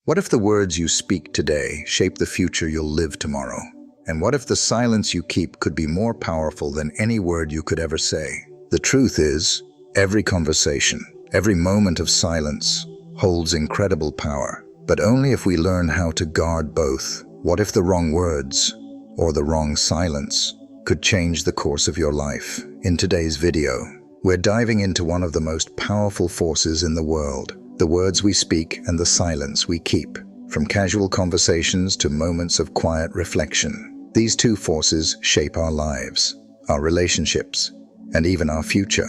What if the words you speak today shape the future you'll live tomorrow? And what if the silence you keep could be more powerful than any word you could ever say? The truth is, every conversation, every moment of silence holds incredible power, but only if we learn how to guard both. What if the wrong words or the wrong silence could change the course of your life? In today's video, we're diving into one of the most powerful forces in the world, the words we speak and the silence we keep. From casual conversations to moments of quiet reflection, these two forces shape our lives, our relationships, and even our future.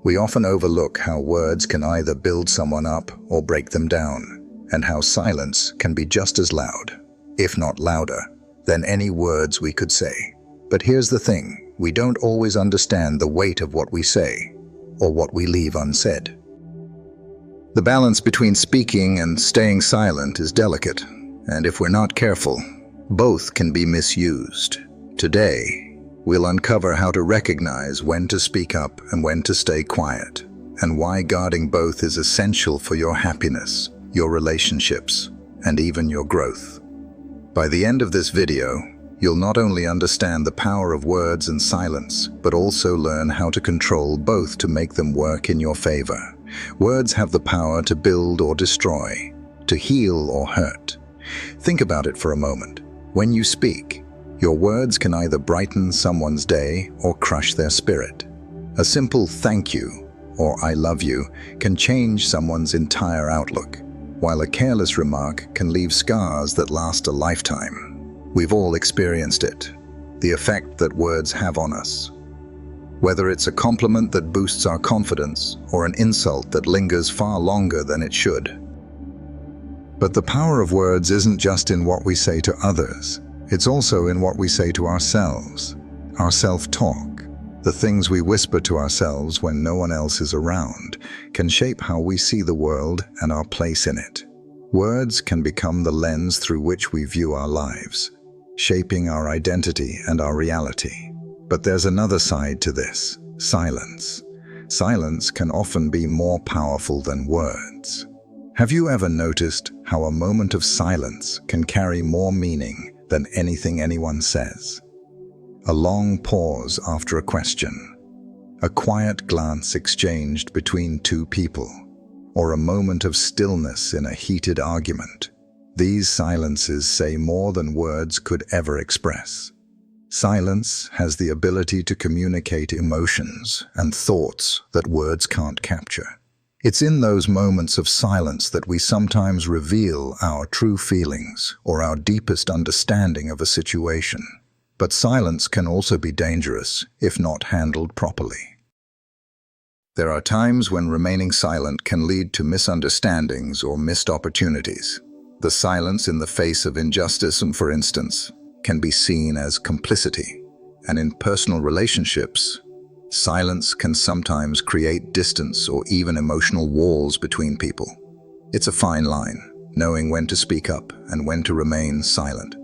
We often overlook how words can either build someone up or break them down, and how silence can be just as loud, if not louder, than any words we could say. But here's the thing, we don't always understand the weight of what we say, or what we leave unsaid. The balance between speaking and staying silent is delicate, and if we're not careful, both can be misused. Today, we'll uncover how to recognize when to speak up and when to stay quiet, and why guarding both is essential for your happiness, your relationships, and even your growth. By the end of this video, you'll not only understand the power of words and silence, but also learn how to control both to make them work in your favor. Words have the power to build or destroy, to heal or hurt. Think about it for a moment. When you speak, your words can either brighten someone's day or crush their spirit. A simple thank you or I love you can change someone's entire outlook, while a careless remark can leave scars that last a lifetime. We've all experienced it, the effect that words have on us. Whether it's a compliment that boosts our confidence or an insult that lingers far longer than it should. But the power of words isn't just in what we say to others, it's also in what we say to ourselves. Our self-talk, the things we whisper to ourselves when no one else is around, can shape how we see the world and our place in it. Words can become the lens through which we view our lives, shaping our identity and our reality. But there's another side to this, silence. Silence can often be more powerful than words. Have you ever noticed how a moment of silence can carry more meaning than anything anyone says? A long pause after a question, a quiet glance exchanged between two people, or a moment of stillness in a heated argument. These silences say more than words could ever express. Silence has the ability to communicate emotions and thoughts that words can't capture. It's in those moments of silence that we sometimes reveal our true feelings or our deepest understanding of a situation. But silence can also be dangerous if not handled properly. There are times when remaining silent can lead to misunderstandings or missed opportunities. The silence in the face of injustice, for instance, can be seen as complicity, and in personal relationships, silence can sometimes create distance or even emotional walls between people. It's a fine line, knowing when to speak up and when to remain silent.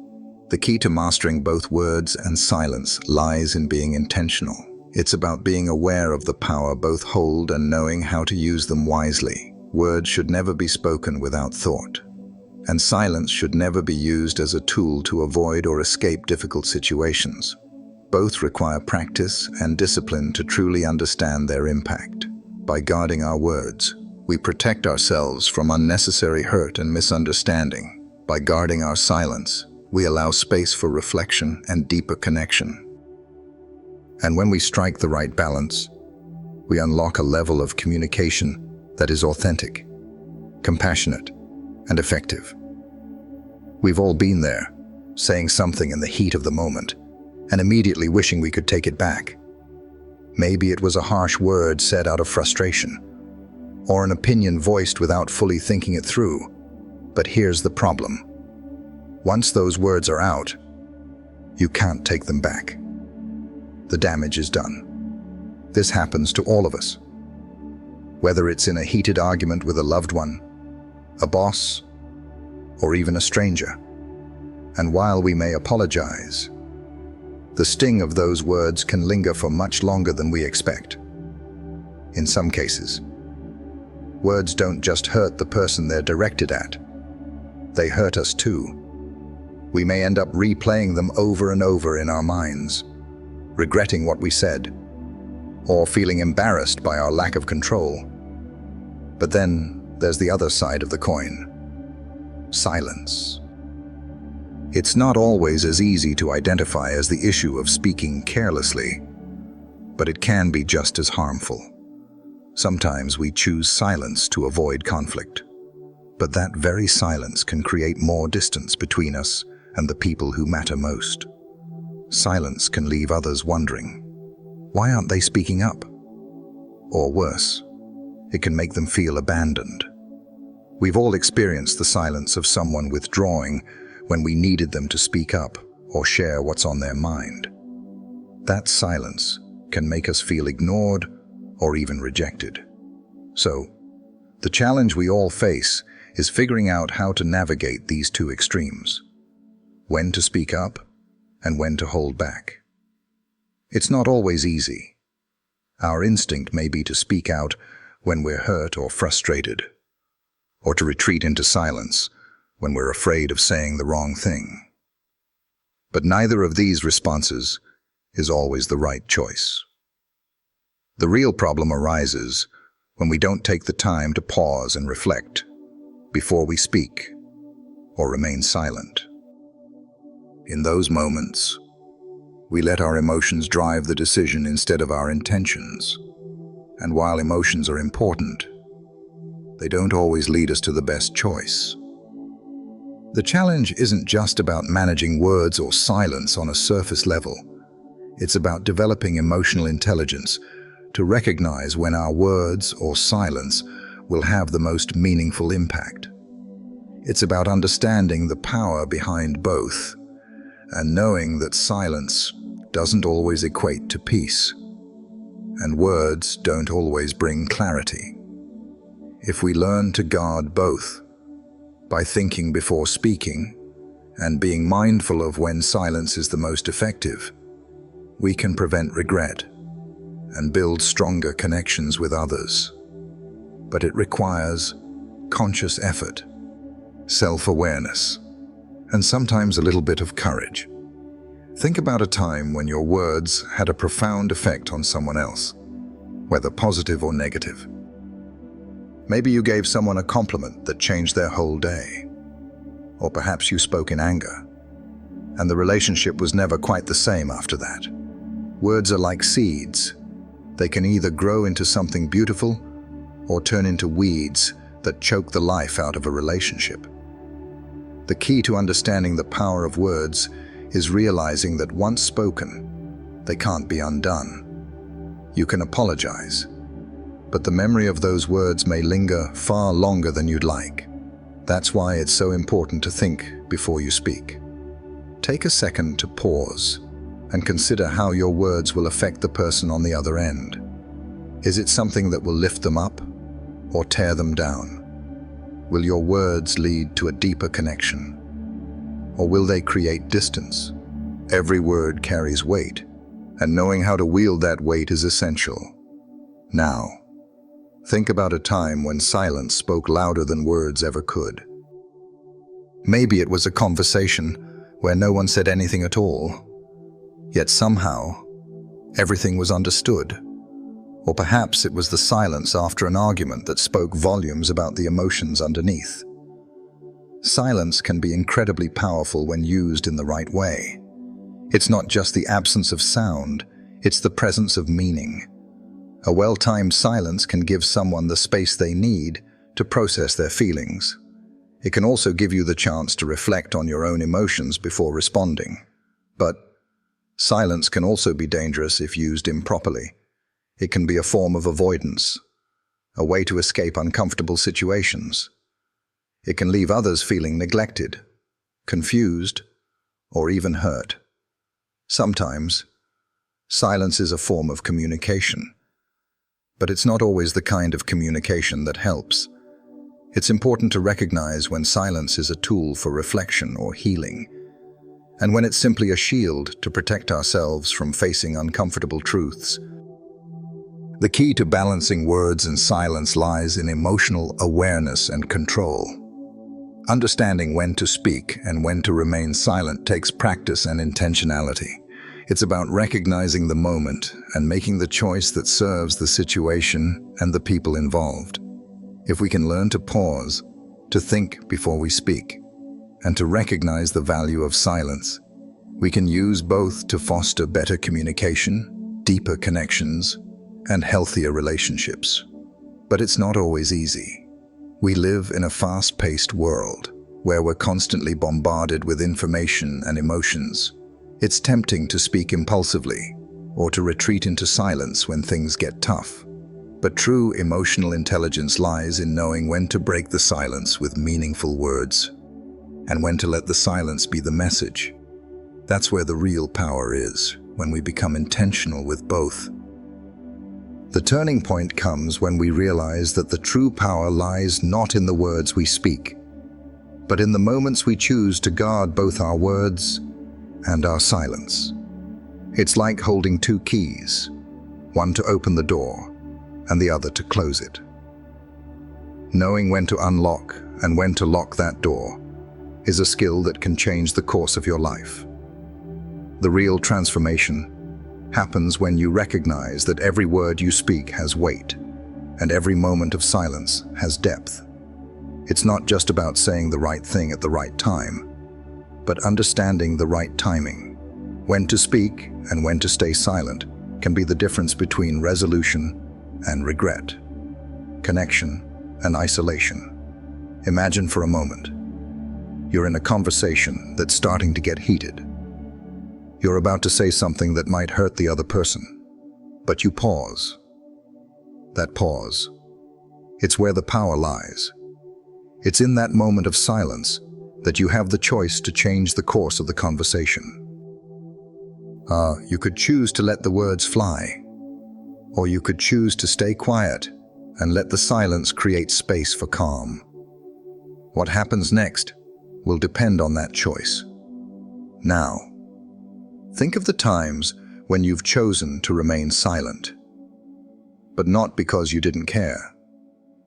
The key to mastering both words and silence lies in being intentional. It's about being aware of the power both hold and knowing how to use them wisely. Words should never be spoken without thought, and silence should never be used as a tool to avoid or escape difficult situations. Both require practice and discipline to truly understand their impact. By guarding our words, we protect ourselves from unnecessary hurt and misunderstanding. By guarding our silence, we allow space for reflection and deeper connection. And when we strike the right balance, we unlock a level of communication that is authentic, compassionate, and effective. We've all been there, saying something in the heat of the moment, and immediately wishing we could take it back. Maybe it was a harsh word said out of frustration, or an opinion voiced without fully thinking it through. But here's the problem. Once those words are out, you can't take them back. The damage is done. This happens to all of us. Whether it's in a heated argument with a loved one, a boss, or even a stranger. And while we may apologize, the sting of those words can linger for much longer than we expect. In some cases, words don't just hurt the person they're directed at. they hurt us too. We may end up replaying them over and over in our minds, regretting what we said, or feeling embarrassed by our lack of control. But then there's the other side of the coin: silence. It's not always as easy to identify as the issue of speaking carelessly, but it can be just as harmful. Sometimes we choose silence to avoid conflict, but that very silence can create more distance between us and the people who matter most. Silence can leave others wondering, why aren't they speaking up? Or worse, it can make them feel abandoned. We've all experienced the silence of someone withdrawing when we needed them to speak up or share what's on their mind. That silence can make us feel ignored or even rejected. So, the challenge we all face is figuring out how to navigate these two extremes: when to speak up and when to hold back. It's not always easy. Our instinct may be to speak out when we're hurt or frustrated, or to retreat into silence when we're afraid of saying the wrong thing. But neither of these responses is always the right choice. The real problem arises when we don't take the time to pause and reflect before we speak or remain silent. In those moments, we let our emotions drive the decision instead of our intentions. And while emotions are important, they don't always lead us to the best choice. The challenge isn't just about managing words or silence on a surface level. It's about developing emotional intelligence to recognize when our words or silence will have the most meaningful impact. It's about understanding the power behind both and knowing that silence doesn't always equate to peace, and words don't always bring clarity. If we learn to guard both by thinking before speaking and being mindful of when silence is the most effective, we can prevent regret and build stronger connections with others. But it requires conscious effort, self-awareness, and sometimes a little bit of courage. Think about a time when your words had a profound effect on someone else, whether positive or negative. Maybe you gave someone a compliment that changed their whole day. Or perhaps you spoke in anger, and the relationship was never quite the same after that. Words are like seeds. They can either grow into something beautiful or turn into weeds that choke the life out of a relationship. The key to understanding the power of words is realizing that once spoken, they can't be undone. You can apologize, but the memory of those words may linger far longer than you'd like. That's why it's so important to think before you speak. Take a second to pause and consider how your words will affect the person on the other end. Is it something that will lift them up or tear them down? Will your words lead to a deeper connection, or will they create distance? Every word carries weight, and knowing how to wield that weight is essential. Now, think about a time when silence spoke louder than words ever could. Maybe it was a conversation where no one said anything at all, yet somehow everything was understood. Or perhaps it was the silence after an argument that spoke volumes about the emotions underneath. Silence can be incredibly powerful when used in the right way. It's not just the absence of sound, it's the presence of meaning. A well-timed silence can give someone the space they need to process their feelings. It can also give you the chance to reflect on your own emotions before responding. But silence can also be dangerous if used improperly. It can be a form of avoidance, a way to escape uncomfortable situations. It can leave others feeling neglected, confused, or even hurt. Sometimes, silence is a form of communication, but it's not always the kind of communication that helps. It's important to recognize when silence is a tool for reflection or healing, and when it's simply a shield to protect ourselves from facing uncomfortable truths. The key to balancing words and silence lies in emotional awareness and control. Understanding when to speak and when to remain silent takes practice and intentionality. It's about recognizing the moment and making the choice that serves the situation and the people involved. If we can learn to pause, to think before we speak, and to recognize the value of silence, we can use both to foster better communication, deeper connections, and healthier relationships. But it's not always easy. We live in a fast-paced world where we're constantly bombarded with information and emotions. It's tempting to speak impulsively or to retreat into silence when things get tough. But true emotional intelligence lies in knowing when to break the silence with meaningful words and when to let the silence be the message. That's where the real power is, when we become intentional with both. The turning point comes when we realize that the true power lies not in the words we speak, but in the moments we choose to guard both our words and our silence. It's like holding two keys, one to open the door and the other to close it. Knowing when to unlock and when to lock that door is a skill that can change the course of your life. The real transformation happens when you recognize that every word you speak has weight and every moment of silence has depth. It's not just about saying the right thing at the right time, but understanding the right timing. When to speak and when to stay silent can be the difference between resolution and regret, connection and isolation. Imagine for a moment, you're in a conversation that's starting to get heated. You're about to say something that might hurt the other person, but you pause. That pause, it's where the power lies. It's in that moment of silence that you have the choice to change the course of the conversation. You could choose to let the words fly, or you could choose to stay quiet and let the silence create space for calm. What happens next will depend on that choice. Now, think of the times when you've chosen to remain silent, but not because you didn't care.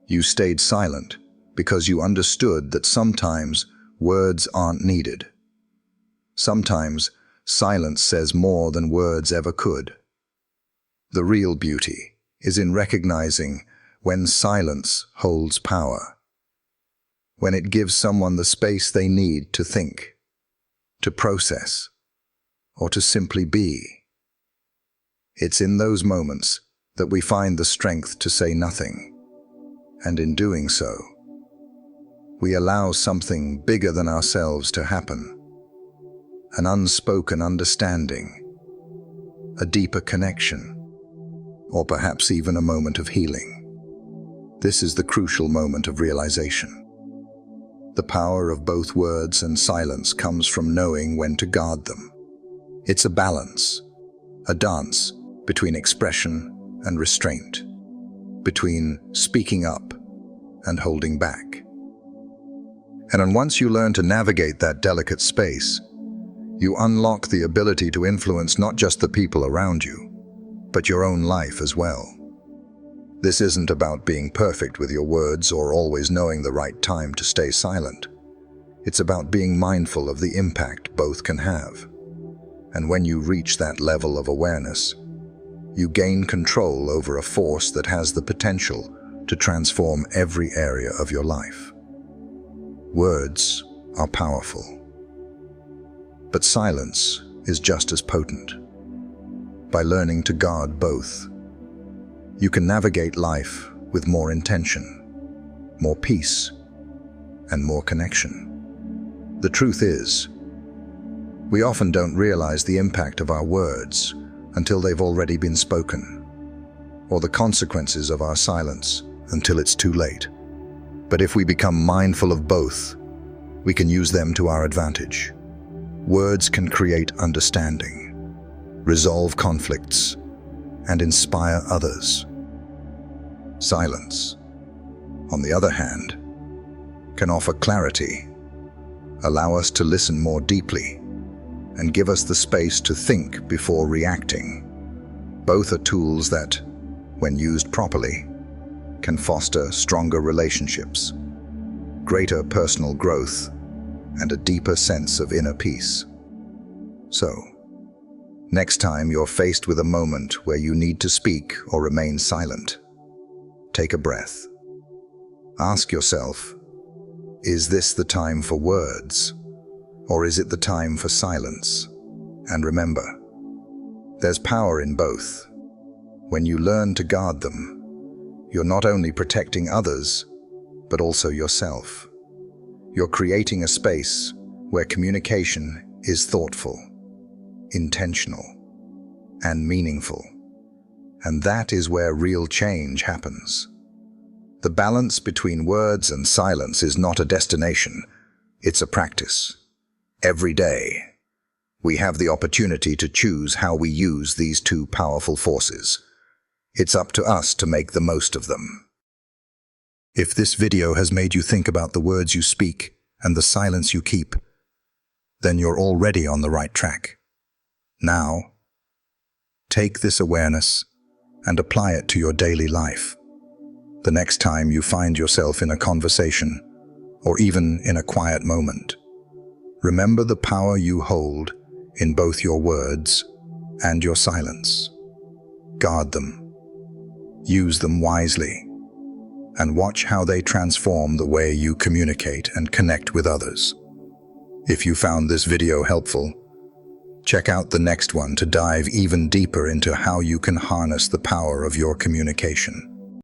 You stayed silent because you understood that sometimes words aren't needed. Sometimes silence says more than words ever could. The real beauty is in recognizing when silence holds power, when it gives someone the space they need to think, to process, or to simply be. It's in those moments that we find the strength to say nothing, and in doing so, we allow something bigger than ourselves to happen, an unspoken understanding, a deeper connection, or perhaps even a moment of healing. This is the crucial moment of realization. The power of both words and silence comes from knowing when to guard them. It's a balance, a dance between expression and restraint, between speaking up and holding back. And once you learn to navigate that delicate space, you unlock the ability to influence not just the people around you, but your own life as well. This isn't about being perfect with your words or always knowing the right time to stay silent. It's about being mindful of the impact both can have. And when you reach that level of awareness, you gain control over a force that has the potential to transform every area of your life. Words are powerful, but silence is just as potent. By learning to guard both, you can navigate life with more intention, more peace, and more connection. The truth is, we often don't realize the impact of our words until they've already been spoken, or the consequences of our silence until it's too late. But if we become mindful of both, we can use them to our advantage. Words can create understanding, resolve conflicts, and inspire others. Silence, on the other hand, can offer clarity, allow us to listen more deeply, and give us the space to think before reacting. Both are tools that, when used properly, can foster stronger relationships, greater personal growth, and a deeper sense of inner peace. So, next time you're faced with a moment where you need to speak or remain silent, take a breath. Ask yourself, is this the time for words, or is it the time for silence? And remember, there's power in both. When you learn to guard them, you're not only protecting others, but also yourself. You're creating a space where communication is thoughtful, intentional, and meaningful. And that is where real change happens. The balance between words and silence is not a destination, it's a practice. Every day, we have the opportunity to choose how we use these two powerful forces. It's up to us to make the most of them. If this video has made you think about the words you speak and the silence you keep, then you're already on the right track. Now, take this awareness and apply it to your daily life. The next time you find yourself in a conversation, or even in a quiet moment, remember the power you hold in both your words and your silence. Guard them, use them wisely, and watch how they transform the way you communicate and connect with others. If you found this video helpful, check out the next one to dive even deeper into how you can harness the power of your communication.